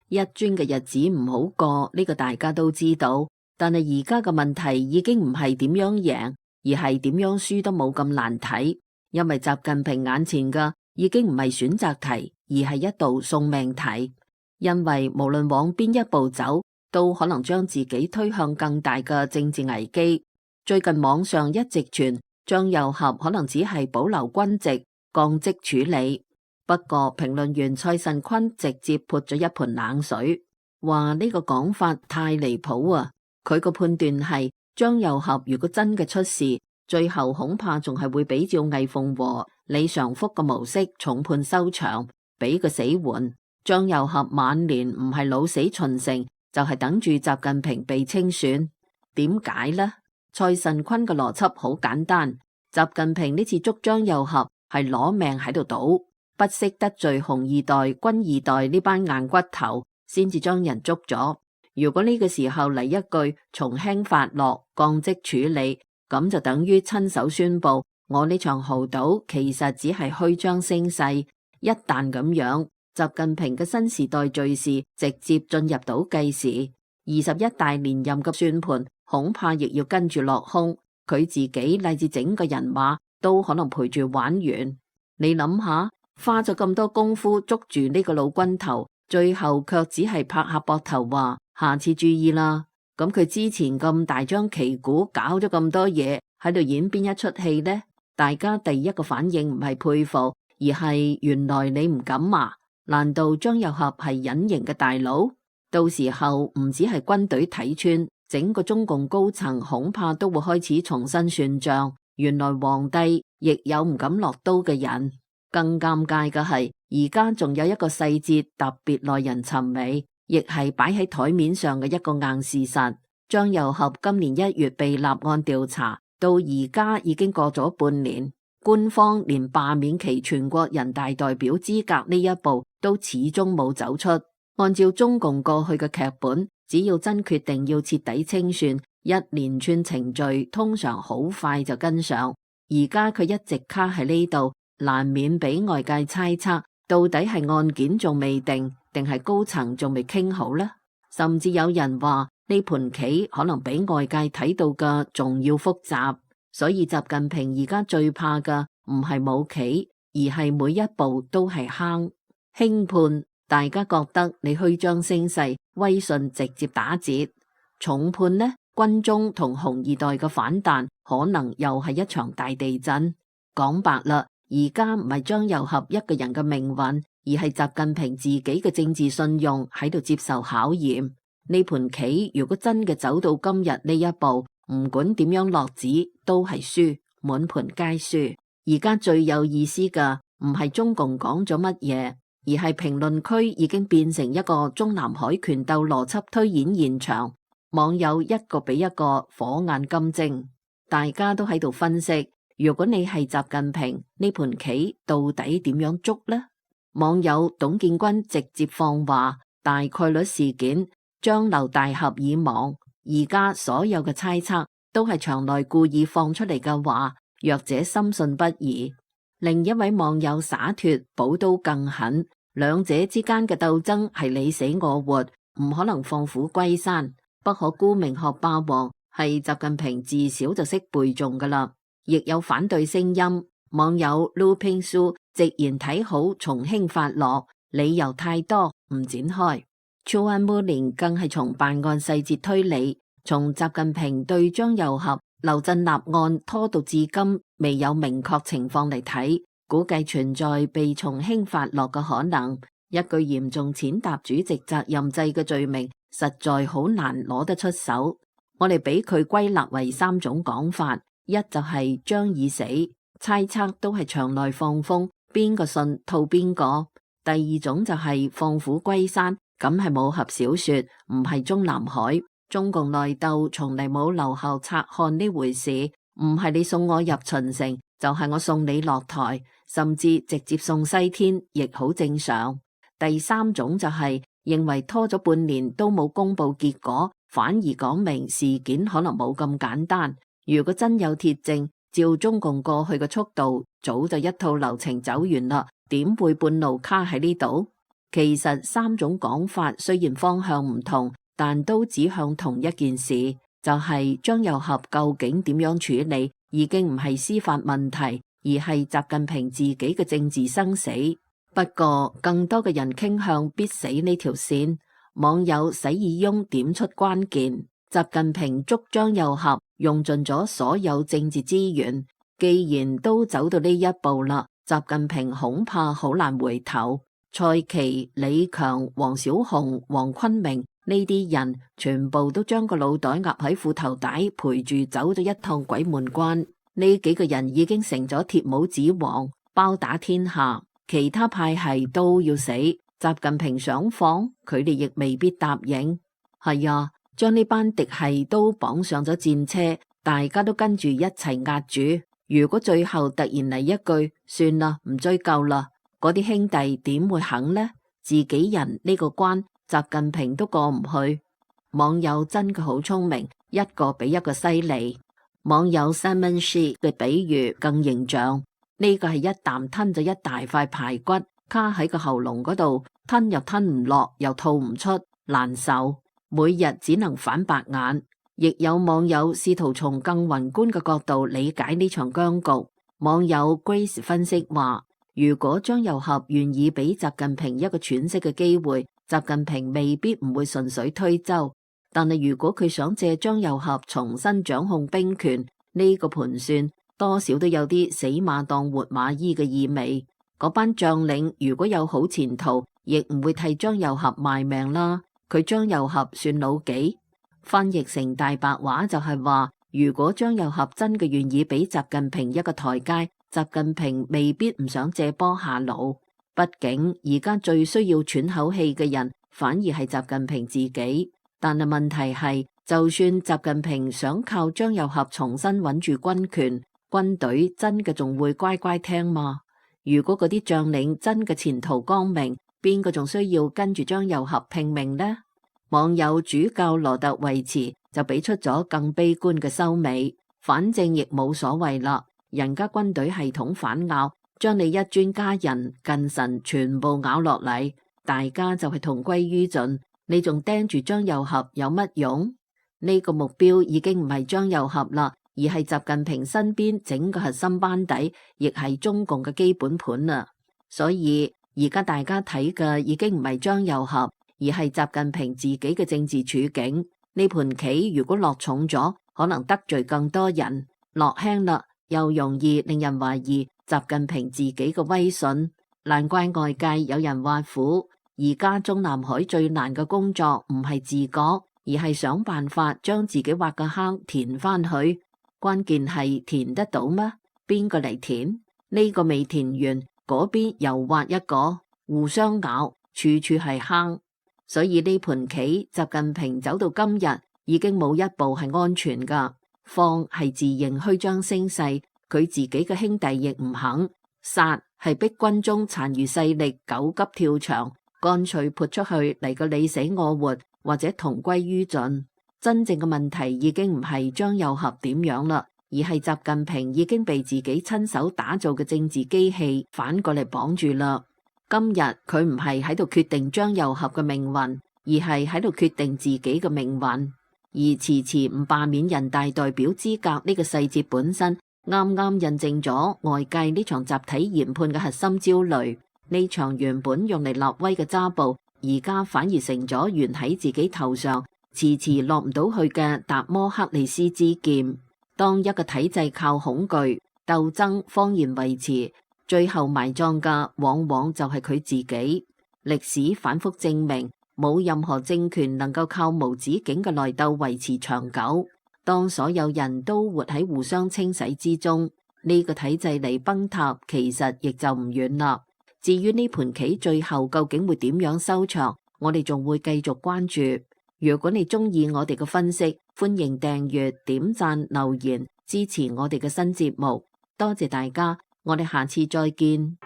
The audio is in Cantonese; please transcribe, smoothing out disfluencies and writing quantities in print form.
一尊嘅日子唔好過，呢個大家都知道。但係而家嘅問題已經唔係點樣贏，而係點樣輸都冇咁難睇。因為習近平眼前嘅已經唔係選擇題，而係一道送命題。因為無論往邊一步走，都可能將自己推向更大嘅政治危機。最近網上一直傳張又俠可能只係保留軍籍，降職處理。不過評論員蔡慎坤直接潑咗一盆冷水，話呢個講法太離譜啊！佢個判斷係張又俠如果真嘅出事，最後恐怕仲係會比照魏鳳和、李尚福嘅模式重判收場，俾個死緩。張又俠晚年唔係老死秦城，就係等住習近平被清選。點解呢？蔡慎坤嘅邏輯好簡單，習近平呢次捉張又俠係攞命喺度賭。不惜得罪紅二代、軍二代呢班硬骨頭，先至將人捉咗。如果呢個時候嚟一句從輕發落、降職處理，咁就等於親手宣布我呢場豪賭其實只係虛張聲勢。一旦咁樣，習近平嘅新時代敘事直接進入倒計時，21大連任嘅算盤恐怕亦要跟住落空。佢自己乃至整個人馬都可能陪住玩完。你諗下，花咗咁多功夫捉住呢個老軍頭，最後卻只係拍下膊頭話下次注意啦。咁佢之前咁大張旗鼓搞咗咁多嘢，喺度演邊一出戲呢？大家第一個反應唔係佩服，而係原來你唔敢啊？難道張又俠係隱形嘅大佬？到時候唔止係軍隊睇穿，整個中共高層恐怕都會開始重新算賬。原來皇帝亦有唔敢落刀嘅人。更尷尬嘅係，而家仲有一個細節特別耐人尋味，亦係擺喺台面上嘅一個硬事實。張又俠今年1月被立案調查，到而家已經過咗半年，官方連罷免其全國人大代表資格呢一步都始終冇走出。按照中共過去嘅劇本，只要真決定要徹底清算，一連串程序通常好快就跟上。而家佢一直卡喺呢度，難免俾外界猜測，到底係案件仲未定，定係高層仲未傾好呢？甚至有人話呢盤棋可能比外界睇到嘅仲要複雜。所以習近平而家最怕嘅唔係冇棋，而係每一步都係坑。輕判，大家覺得你虛張聲勢，威信直接打折；重判呢，軍中同紅二代嘅反彈可能又係一場大地震。講白啦，而家唔係張又俠一個人嘅命運，而係習近平自己嘅政治信用喺度接受考驗。呢盤棋如果真嘅走到今日呢一步，唔管點樣落子都係輸，滿盤皆輸。而家最有意思嘅唔係中共講咗乜嘢，而係評論區已經變成一個中南海權鬥邏輯推演現場，網友一個比一個火眼金睛，大家都喺度分析。如果你係習近平，呢盤棋到底點樣捉呢？網友董建軍直接放話，大概率事件張劉大俠已亡。而家所有嘅猜測都係場內故意放出嚟嘅話，弱者深信不疑。另一位網友灑脫，寶刀更狠，兩者之間嘅鬥爭係你死我活，唔可能放虎歸山。不可沽名學霸王係習近平自小就識背誦噶啦。亦有反對聲音，網友 Looping Su 直言睇好從輕發落，理由太多唔展開。Chu Anmuling 更係從辦案細節推理，從習近平對張又俠、劉振立案拖到至今未有明確情況嚟睇，估計存在被從輕發落嘅可能。一句嚴重踐踏主席責任制嘅罪名，實在好難攞得出手。我哋俾佢歸納為3種講法。一就係張已死，猜測都係場內放風，邊個信套邊個。第二種就係放虎歸山，咁係武俠小說，唔係中南海。中共內鬥從嚟冇留校察看呢回事，唔係你送我入秦城，就係我送你落台，甚至直接送西天，亦好正常。第三種就係認為拖咗半年都冇公布結果，反而講明事件可能冇咁簡單。如果真有鐵證，照中共過去嘅速度，早就一套流程走完啦，點會半路卡喺呢度？其實三種講法雖然方向唔同，但都指向同一件事，就係張又俠究竟點樣處理，已經唔係司法問題，而係習近平自己嘅政治生死。不過更多嘅人傾向必死呢條線。網友洗耳翁點出關鍵，習近平捉張又俠用盡咗所有政治資源，既然都走到呢一步啦，習近平恐怕好難回頭。蔡奇、李強、王小洪、黃坤明呢啲人全部都將個腦袋壓喺褲頭底，陪住走咗一趟鬼門關。呢幾個人已經成咗鐵帽子王，包打天下，其他派系都要死。習近平想放，佢哋亦未必答應。係啊，將呢班嫡系都綁上咗戰車，大家都跟住一齊壓住。如果最後突然嚟一句算啦，唔追究啦，嗰啲兄弟點會肯呢？自己人呢個關，習近平都過唔去。網友真嘅好聰明，一個比一個犀利。網友 Simon She 嘅比喻更形象，呢個係一啖吞咗一大塊排骨，卡喺個喉嚨嗰度，吞又吞唔落，又吐唔出，難受，每日只能反白眼。亦有網友試圖從更宏觀嘅角度理解呢場僵局。網友 Grace 分析話，如果張又俠願意俾習近平一個喘息嘅機會，習近平未必唔會順水推舟。但係如果佢想借張又俠重新掌控兵權，呢個盤算多少都有啲死馬當活馬醫嘅意味。嗰班將領如果有好前途，亦唔會替張又俠賣命啦。佢張又俠算老幾？翻譯成大白話就係話，如果張又俠真嘅願意俾習近平一個台階，習近平未必唔想借波下驢。畢竟而家最需要喘口氣嘅人，反而係習近平自己。但係問題係，就算習近平想靠張又俠重新穩住軍權，軍隊真嘅仲會乖乖聽嗎？如果嗰啲將領真嘅前途光明，邊個仲需要跟住張又俠拼命呢？網友主教羅特維茨就俾出咗更悲觀嘅收尾，反正亦冇所謂啦，人家軍隊系統反咬，將你一尊家人近臣全部咬落嚟，大家就係同歸於盡，你仲盯住張又俠有乜用？呢個目標已經唔係張又俠啦，而係習近平身邊整個核心班底，亦係中共嘅基本盤啦。所以而家大家睇嘅已經唔係張又俠，而係習近平自己嘅政治處境。呢盤棋如果落重咗，可能得罪更多人；落輕啦，又容易令人懷疑習近平自己嘅威信。難怪外界有人話苦。而家中南海最難嘅工作唔係治國，而係想辦法將自己挖個坑填翻去。關鍵係填得到咩？邊個嚟填？呢個未填完，嗰邊又挖一個，互相咬，處處係坑。所以呢盤棋，習近平走到今日，已經冇一步係安全噶。放係自認虛張聲勢，佢自己嘅兄弟亦唔肯。殺係逼軍中殘餘勢力狗急跳牆，乾脆潑出去嚟個你死我活，或者同歸於盡。真正嘅問題已經唔係張又俠點樣啦，而係習近平已經被自己親手打造嘅政治機器反過嚟綁住啦。今日佢唔係喺度決定張又俠嘅命運，而係喺度決定自己嘅命運。而遲遲唔罷免人大代表資格呢個細節本身，啱啱印證咗外界呢場集體研判嘅核心焦慮。呢場原本用嚟立威嘅揸捕，而家反而成咗懸喺自己頭上，遲遲落唔到去嘅達摩克里斯之劍。當一個體制靠恐懼、鬥爭、謊言維持，最後埋葬嘅往往就係佢自己。歷史反覆證明，冇任何政權能夠靠無止境嘅內鬥維持長久。當所有人都活喺互相清洗之中，呢個體制嚟崩塌，其實亦就唔遠啦。至於呢盤棋最後究竟會點樣收場，我哋仲會繼續關注。如果你中意我哋嘅分析，歡迎訂閱、點讚、留言，支持我哋嘅新節目。多謝大家，我哋下次再見。